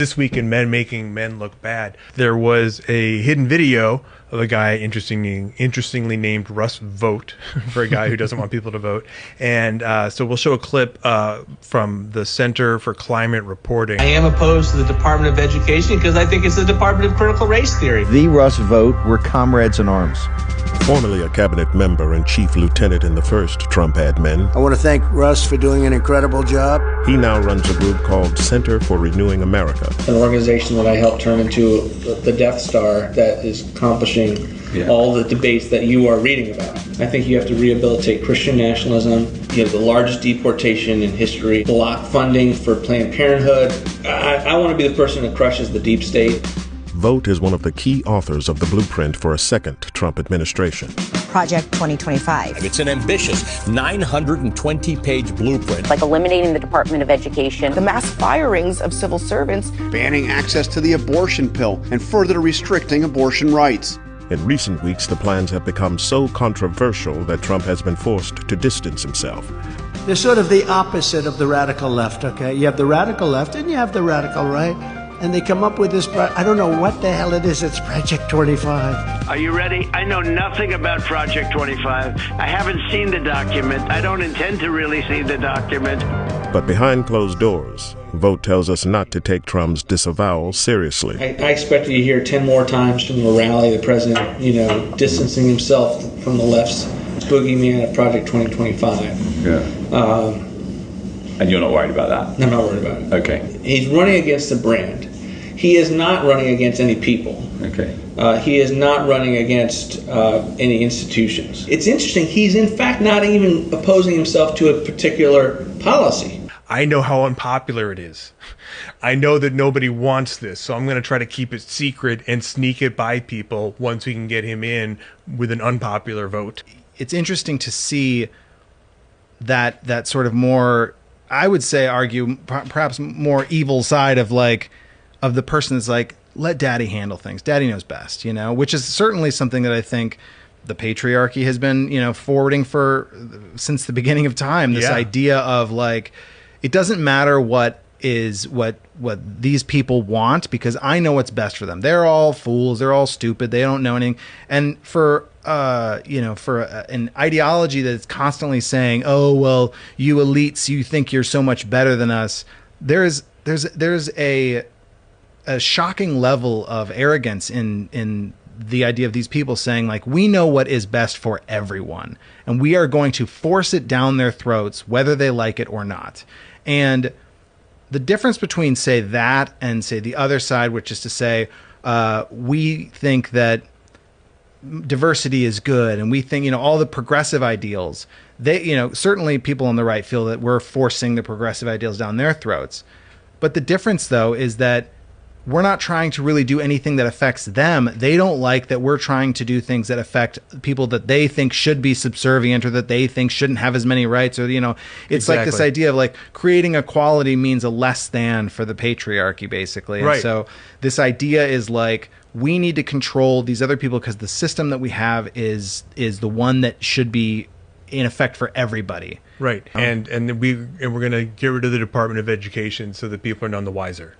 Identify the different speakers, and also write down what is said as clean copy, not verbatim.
Speaker 1: This week in Men Making Men Look Bad, there was a hidden video of a guy interestingly named Russ Vought, for a guy who doesn't want people to vote. And so we'll show a clip from the Center for Climate Reporting.
Speaker 2: I am opposed to the Department of Education because I think it's the Department of Critical Race Theory.
Speaker 3: The Russ Vought were comrades in arms.
Speaker 4: Formerly a cabinet member and chief lieutenant in the first Trump admin,
Speaker 5: I want to thank Russ for doing an incredible job.
Speaker 4: he now runs a group called Center for Renewing America.
Speaker 2: An organization that I helped turn into the Death Star that is accomplishing all the debates that you are reading about. I think you have to rehabilitate Christian nationalism. You have the largest deportation in history, block funding for Planned Parenthood. I want to be the person that crushes the deep state.
Speaker 4: Vought is one of the key authors of the blueprint for a second Trump administration.
Speaker 6: Project 2025.
Speaker 7: It's an ambitious 920-page blueprint.
Speaker 8: Like eliminating the Department of Education.
Speaker 9: The mass firings of civil servants.
Speaker 10: Banning access to the abortion pill and further restricting abortion rights.
Speaker 4: In recent weeks, the plans have become so controversial that Trump has been forced to distance himself.
Speaker 5: They're sort of the opposite of the radical left, okay? You have the radical left and you have the radical right. And they come up with this, I don't know what the hell it is, it's Project 25.
Speaker 11: Are you ready? I know nothing about Project 25. I haven't seen the document. I don't intend to really see the document.
Speaker 4: But behind closed doors, Vought tells us not to take Trump's disavowal seriously.
Speaker 2: I expect you to hear 10 more times from the rally, the president, distancing himself from the left's boogeyman of Project 2025.
Speaker 12: Yeah. And you're not worried about that?
Speaker 2: I'm not worried about it.
Speaker 12: Okay.
Speaker 2: He's running against the brand. He is not running against any people.
Speaker 12: Okay.
Speaker 2: He is not running against any institutions. It's interesting, he's in fact not even opposing himself to a particular policy.
Speaker 1: I know how unpopular it is. I know that nobody wants this, so I'm going to try to keep it secret and sneak it by people once we can get him in with an unpopular vote.
Speaker 13: It's interesting to see that sort of more, I would say, argue perhaps more evil side of the person that's like, let daddy handle things. Daddy knows best, which is certainly something that I think the patriarchy has been, forwarding since the beginning of time. This idea of it doesn't matter what these people want because I know what's best for them. They're all fools. They're all stupid. They don't know anything. And for an ideology that's constantly saying, oh, well, you elites, you think you're so much better than us. There's a shocking level of arrogance in the idea of these people saying, we know what is best for everyone, and we are going to force it down their throats, whether they like it or not. And the difference between, say, that and, say, the other side, which is to say, we think that diversity is good, and we think, all the progressive ideals, certainly people on the right feel that we're forcing the progressive ideals down their throats. But the difference, though, is that we're not trying to really do anything that affects them. They don't like that we're trying to do things that affect people that they think should be subservient or that they think shouldn't have as many rights. Or, it's
Speaker 1: exactly.
Speaker 13: Like this idea of creating equality means a less than for the patriarchy, basically.
Speaker 1: Right.
Speaker 13: And so this idea is we need to control these other people because the system that we have is the one that should be in effect for everybody.
Speaker 1: Right. And we're going to get rid of the Department of Education so that people are none the wiser.